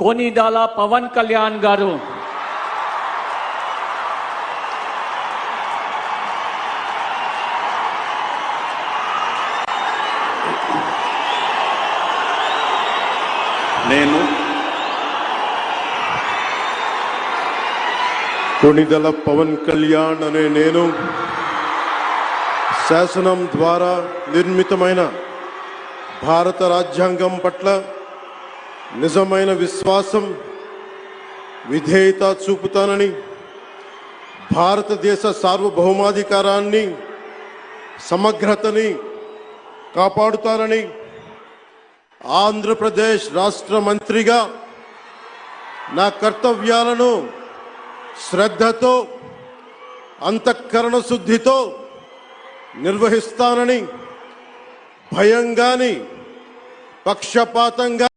कोनिदाला पवन कल्याण गारू నేను కొనిదల పవన్ కళ్యాణ్ అనే నేను శాసనం ద్వారా నిర్మితమైన భారత రాజ్యాంగం పట్ల నిజమైన విశ్వాసం విధేయత చూపుతానని, భారతదేశ సార్వభౌమాధికారాన్ని సమగ్రతని కాపాడుతానని, ఆంధ్రప్రదేశ్ రాష్ట్ర మంత్రిగా నా కర్తవ్యాలను శ్రద్ధతో అంతఃకరణ శుద్ధితో నిర్వహిస్తానని, భయం గాని పక్షపాతంగా